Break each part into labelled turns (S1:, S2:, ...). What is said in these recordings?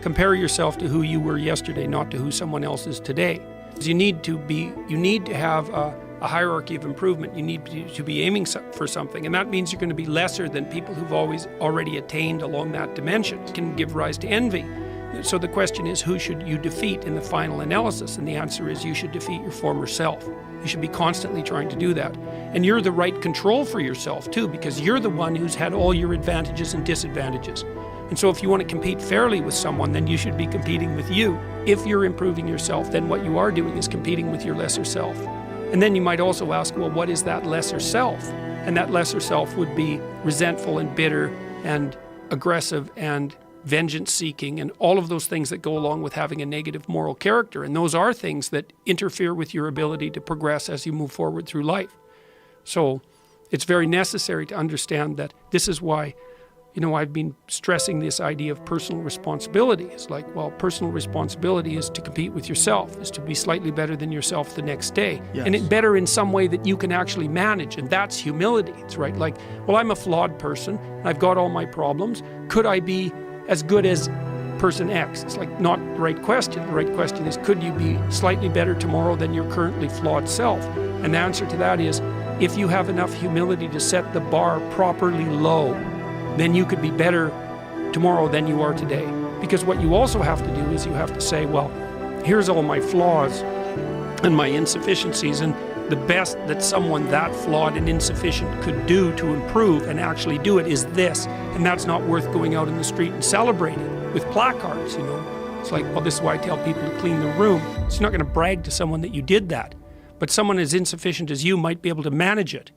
S1: Compare yourself to who you were yesterday, not to who someone else is today. You need to have a hierarchy of improvement. You need to be aiming for something, and that means you're going to be lesser than people who've already attained along that dimension. It can give rise to envy. So the question is, who should you defeat in the final analysis? And the answer is, you should defeat your former self. You should be constantly trying to do that. And you're the right control for yourself too, because you're the one who's had all your advantages and disadvantages. And so if you want to compete fairly with someone, then you should be competing with you. If you're improving yourself, then what you are doing is competing with your lesser self. And then you might also ask, well, what is that lesser self? And that lesser self would be resentful and bitter and aggressive and vengeance-seeking and all of those things that go along with having a negative moral character. And those are things that interfere with your ability to progress as you move forward through life. So it's very necessary to understand that this is why, I've been stressing this idea of personal responsibility. It's like, well, personal responsibility is to compete with yourself, is to be slightly better than yourself the next day.
S2: Yes.
S1: And better in some way that you can actually manage. And that's humility. It's right. Like, well, I'm a flawed person. I've got all my problems. Could I be as good as person X? It's like not the right question. The right question is, could you be slightly better tomorrow than your currently flawed self? And the answer to that is, if you have enough humility to set the bar properly low, then you could be better tomorrow than you are today. Because what you also have to do is you have to say, well, here's all my flaws and my insufficiencies, and the best that someone that flawed and insufficient could do to improve and actually do it is this. And that's not worth going out in the street and celebrating with placards, It's like, well, this is why I tell people to clean the room. So you're not going to brag to someone that you did that. But someone as insufficient as you might be able to manage it.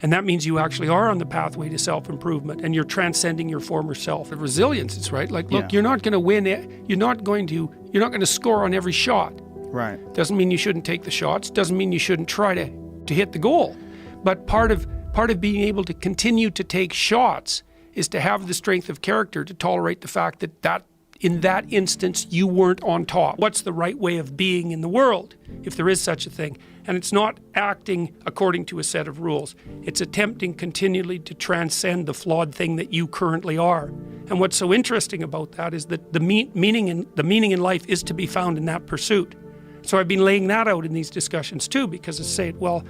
S1: And that means you actually are on the pathway to self-improvement, and you're transcending your former self. The resilience, it's right. Like, look, You're not going to win it. You're not going to score on every shot.
S2: Right.
S1: Doesn't mean you shouldn't take the shots. Doesn't mean you shouldn't try to hit the goal. But part of being able to continue to take shots is to have the strength of character to tolerate the fact that in that instance you weren't on top. What's the right way of being in the world, if there is such a thing? And it's not acting according to a set of rules. It's attempting continually to transcend the flawed thing that you currently are. And what's so interesting about that is that the meaning in life is to be found in that pursuit. So I've been laying that out in these discussions too, because I say, well,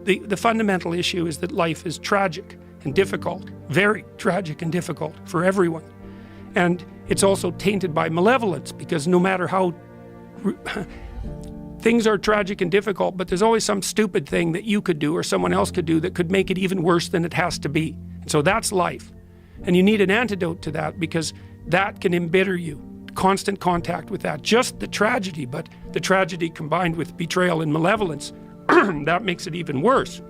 S1: the fundamental issue is that life is tragic and difficult, very tragic and difficult for everyone. And it's also tainted by malevolence, because no matter how things are tragic and difficult, but there's always some stupid thing that you could do or someone else could do that could make it even worse than it has to be. And so that's life. And you need an antidote to that, because that can embitter you. Constant contact with that. Just the tragedy, but the tragedy combined with betrayal and malevolence, that makes it even worse,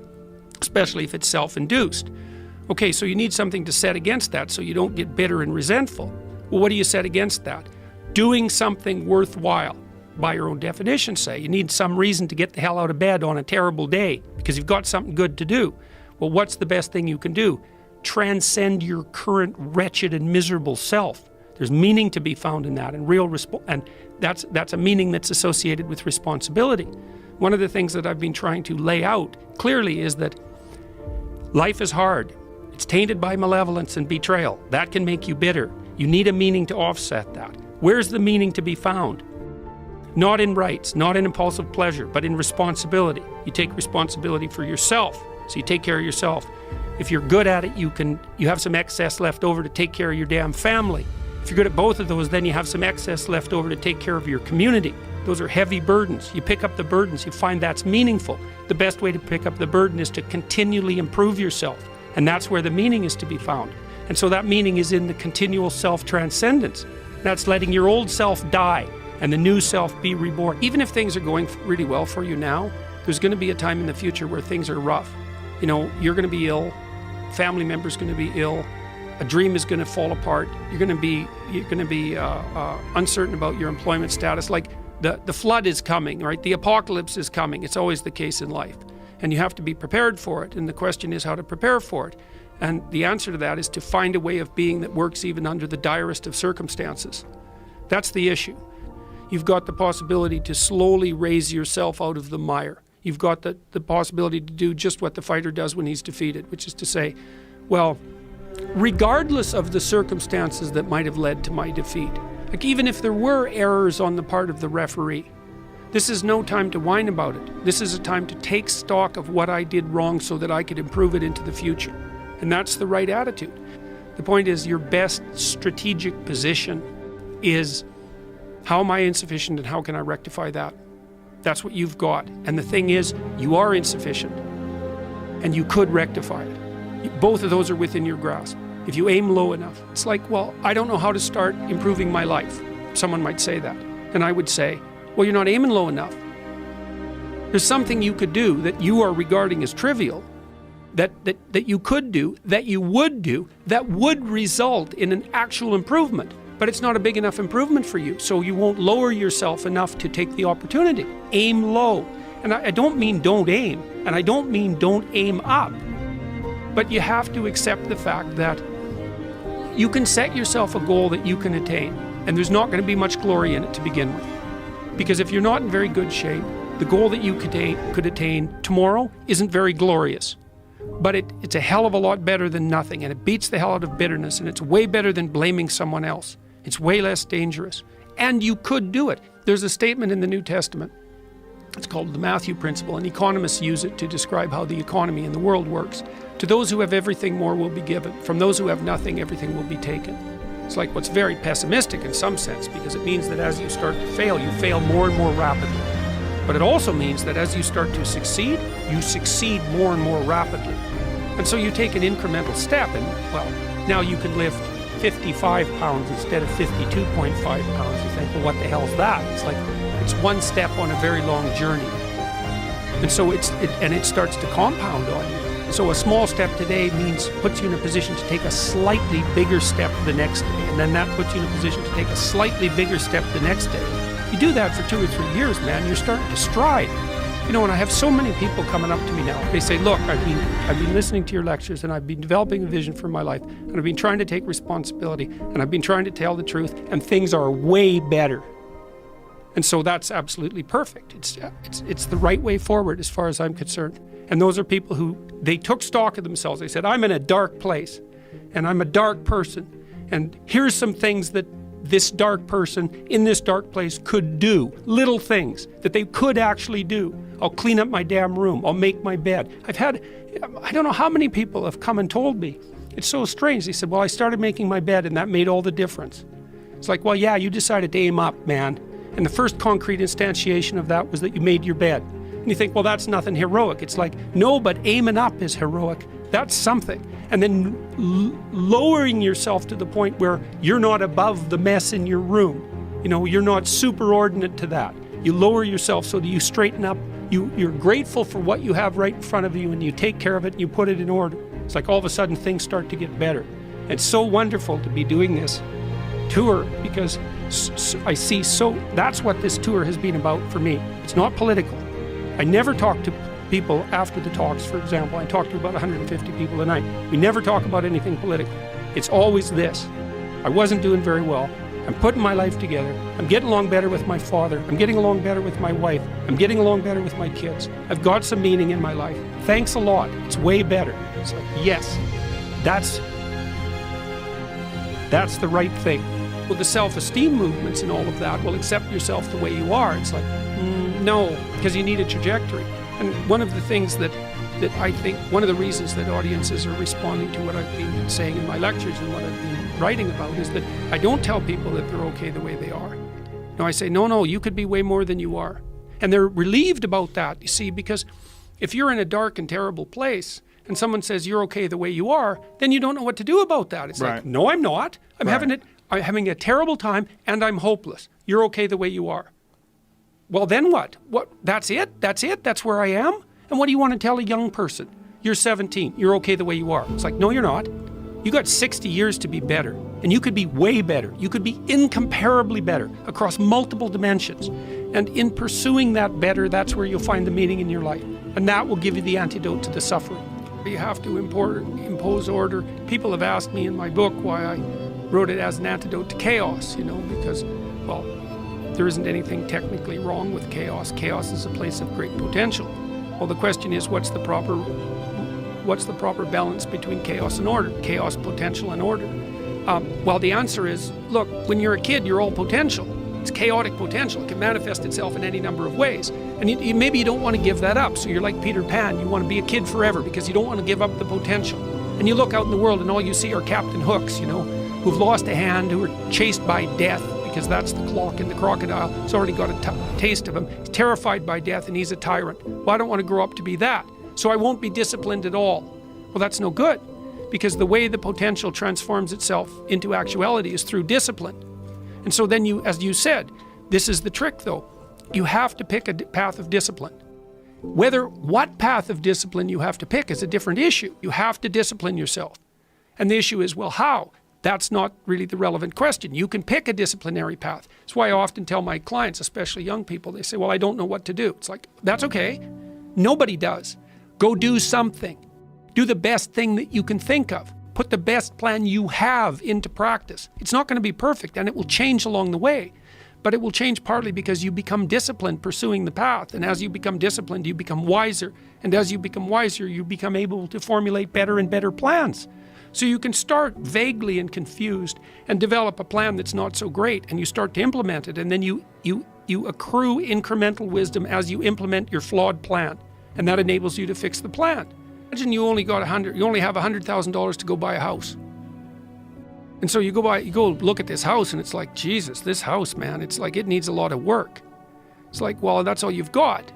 S1: especially if it's self-induced. Okay, so you need something to set against that so you don't get bitter and resentful. Well, what do you set against that? Doing something worthwhile. By your own definition, say. You need some reason to get the hell out of bed on a terrible day because you've got something good to do. Well, what's the best thing you can do? Transcend your current wretched and miserable self. There's meaning to be found in that, and that's a meaning that's associated with responsibility. One of the things that I've been trying to lay out clearly is that life is hard. It's tainted by malevolence and betrayal. That can make you bitter. You need a meaning to offset that. Where's the meaning to be found? Not in rights, not in impulsive pleasure, but in responsibility. You take responsibility for yourself, so you take care of yourself. If you're good at it, you have some excess left over to take care of your damn family. If you're good at both of those, then you have some excess left over to take care of your community. Those are heavy burdens. You pick up the burdens, you find that's meaningful. The best way to pick up the burden is to continually improve yourself, and that's where the meaning is to be found. And so that meaning is in the continual self-transcendence. That's letting your old self die and the new self be reborn. Even if things are going really well for you now, there's going to be a time in the future where things are rough. You're going to be ill, family member's going to be ill, a dream is going to fall apart, you're going to be uncertain about your employment status. Like the flood is coming, right? The apocalypse is coming. It's always the case in life. And you have to be prepared for it. And the question is how to prepare for it. And the answer to that is to find a way of being that works even under the direst of circumstances. That's the issue. You've got the possibility to slowly raise yourself out of the mire. You've got the possibility to do just what the fighter does when he's defeated, which is to say, well, regardless of the circumstances that might have led to my defeat, Like, even if there were errors on the part of the referee, this is no time to whine about it. This is a time to take stock of what I did wrong so that I could improve it into the future. And that's the right attitude. The point is, your best strategic position is, how am I insufficient and how can I rectify that? That's what you've got. And the thing is, you are insufficient and you could rectify it. Both of those are within your grasp. If you aim low enough, it's like, well, I don't know how to start improving my life. Someone might say that. And I would say, well, you're not aiming low enough. There's something you could do that you are regarding as trivial, that you could do, that you would do, that would result in an actual improvement. But it's not a big enough improvement for you, so you won't lower yourself enough to take the opportunity. Aim low. And I don't mean don't aim, and I don't mean don't aim up. But you have to accept the fact that you can set yourself a goal that you can attain, and there's not going to be much glory in it to begin with. Because if you're not in very good shape, the goal that you could attain tomorrow isn't very glorious. But it's a hell of a lot better than nothing, and it beats the hell out of bitterness, and it's way better than blaming someone else. It's way less dangerous. And you could do it. There's a statement in the New Testament. It's called the Matthew Principle, and economists use it to describe how the economy in the world works. To those who have everything, more will be given. From those who have nothing, everything will be taken. It's like what's very pessimistic in some sense, because it means that as you start to fail, you fail more and more rapidly. But it also means that as you start to succeed, you succeed more and more rapidly. And so you take an incremental step, and well, now you can lift 55 pounds instead of 52.5 pounds. You think, well, what the hell is that? It's like, it's one step on a very long journey. And so it starts to compound on you. So a small step today puts you in a position to take a slightly bigger step the next day. And then that puts you in a position to take a slightly bigger step the next day. You do that for 2 or 3 years, man, you're starting to stride. You know, and I have so many people coming up to me now. They say, look, I've been listening to your lectures, and I've been developing a vision for my life, and I've been trying to take responsibility, and I've been trying to tell the truth, and things are way better. And so that's absolutely perfect. It's the right way forward as far as I'm concerned. And those are people who, they took stock of themselves. They said, I'm in a dark place, and I'm a dark person, and here's some things that this dark person in this dark place could do. Little things that they could actually do. I'll clean up my damn room. I'll make my bed. I don't know how many people have come and told me. It's so strange. They said, well, I started making my bed, and that made all the difference. It's like, well, yeah, you decided to aim up, man. And the first concrete instantiation of that was that you made your bed. And you think, well, that's nothing heroic. It's like, no, but aiming up is heroic. That's something. And then lowering yourself to the point where you're not above the mess in your room. You know, you're not superordinate to that. You lower yourself so that you straighten up. You're grateful for what you have right in front of you, and you take care of it and you put it in order. It's like all of a sudden things start to get better. It's so wonderful to be doing this tour, because I see that's what this tour has been about for me. It's not political. I never talk to people after the talks, for example. I talk to about 150 people a night. We never talk about anything political. It's always this. I wasn't doing very well. I'm putting my life together. I'm getting along better with my father. I'm getting along better with my wife. I'm getting along better with my kids. I've got some meaning in my life. Thanks a lot. It's way better. It's like, yes, that's the right thing. Well, the self-esteem movements and all of that will accept yourself the way you are. It's like, no, because you need a trajectory. And one of the things that I think, one of the reasons that audiences are responding to what I've been saying in my lectures and what I've been writing about is that I don't tell people that they're okay the way they are. No, I say, no, you could be way more than you are. And they're relieved about that, you see, because if you're in a dark and terrible place and someone says you're okay the way you are, then you don't know what to do about that. It's like, no, I'm not. I'm having a terrible time and I'm hopeless. You're okay the way you are. Well, then what? That's it? That's where I am? And what do you want to tell a young person? You're 17. You're okay the way you are. It's like, no, you're not. You got 60 years to be better. And you could be way better. You could be incomparably better across multiple dimensions. And in pursuing that better, that's where you'll find the meaning in your life. And that will give you the antidote to the suffering. You have to impose order. People have asked me in my book why I wrote it as an antidote to chaos, because, well, there isn't anything technically wrong with chaos. Chaos is a place of great potential. Well, the question is, what's the proper balance between chaos and order? Chaos, potential, and order. Well, the answer is, look, when you're a kid, you're all potential. It's chaotic potential. It can manifest itself in any number of ways. And maybe you don't want to give that up. So you're like Peter Pan. You want to be a kid forever because you don't want to give up the potential. And you look out in the world and all you see are Captain Hooks, who've lost a hand, who are chased by death, because that's the clock in the crocodile. It's already got a taste of him. He's terrified by death and he's a tyrant. Well, I don't want to grow up to be that. So I won't be disciplined at all. Well, that's no good, because the way the potential transforms itself into actuality is through discipline. And so then you, as you said, this is the trick though. You have to pick a path of discipline. What path of discipline you have to pick is a different issue. You have to discipline yourself. And the issue is, well, how? That's not really the relevant question. You can pick a disciplinary path. That's why I often tell my clients, especially young people, they say, well, I don't know what to do. It's like, that's okay. Nobody does. Go do something. Do the best thing that you can think of. Put the best plan you have into practice. It's not going to be perfect, and it will change along the way. But it will change partly because you become disciplined pursuing the path. And as you become disciplined, you become wiser. And as you become wiser, you become able to formulate better and better plans. So you can start vaguely and confused and develop a plan that's not so great, and you start to implement it. And then you accrue incremental wisdom as you implement your flawed plan. And that enables you to fix the plan. Imagine you only have $100,000 to go buy a house. And so you go look at this house and it's like, Jesus, this house, man, it's like it needs a lot of work. It's like, well, that's all you've got.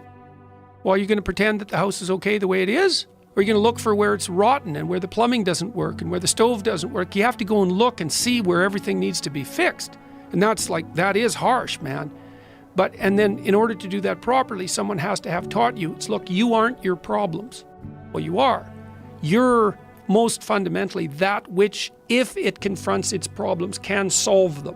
S1: Well, are you going to pretend that the house is okay the way it is? Or are you going to look for where it's rotten and where the plumbing doesn't work and where the stove doesn't work? You have to go and look and see where everything needs to be fixed. And that is harsh, man. And then in order to do that properly, someone has to have taught you, look, you aren't your problems. Well, you are. You're most fundamentally that which, if it confronts its problems, can solve them.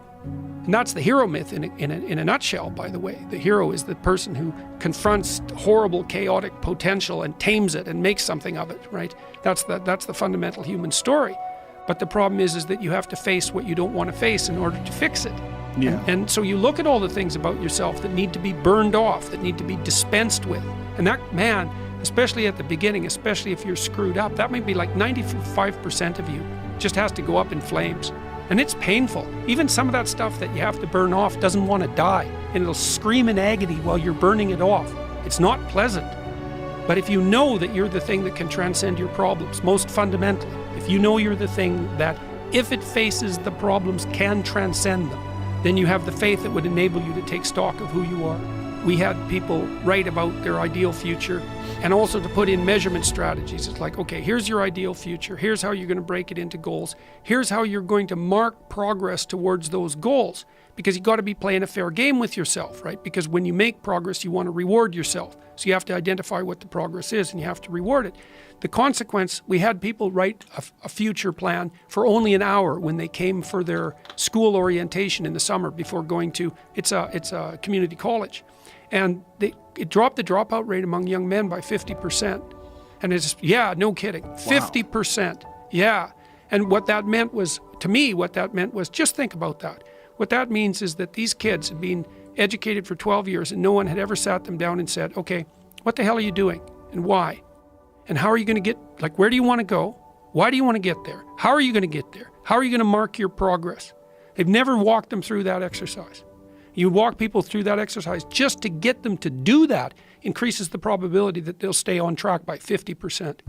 S1: And that's the hero myth in a nutshell, by the way. The hero is the person who confronts horrible, chaotic potential and tames it and makes something of it, right? That's the fundamental human story. But the problem is that you have to face what you don't want to face in order to fix it.
S2: Yeah.
S1: And so you look at all the things about yourself that need to be burned off, that need to be dispensed with. And that, man, especially at the beginning, especially if you're screwed up, that might be like 95% of you just has to go up in flames. And it's painful. Even some of that stuff that you have to burn off doesn't want to die, and it'll scream in agony while you're burning it off. It's not pleasant. But if you know that you're the thing that can transcend your problems, most fundamentally, if you know you're the thing that, if it faces the problems, can transcend them, then you have the faith that would enable you to take stock of who you are. We had people write about their ideal future and also to put in measurement strategies. It's like, okay, here's your ideal future. Here's how you're going to break it into goals. Here's how you're going to mark progress towards those goals, because you got to be playing a fair game with yourself, right? Because when you make progress, you want to reward yourself. So you have to identify what the progress is and you have to reward it. The consequence, we had people write a future plan for only an hour when they came for their school orientation in the summer before going to, it's a community college. And it dropped the dropout rate among young men by 50%. And it's, yeah, no kidding, 50%. Yeah. And what that meant was, to me, just think about that. What that means is that these kids had been educated for 12 years and no one had ever sat them down and said, okay, what the hell are you doing and why? And how are you going to get, like, where do you want to go? Why do you want to get there? How are you going to get there? How are you going to mark your progress? They've never walked them through that exercise. You walk people through that exercise just to get them to do that increases the probability that they'll stay on track by 50%.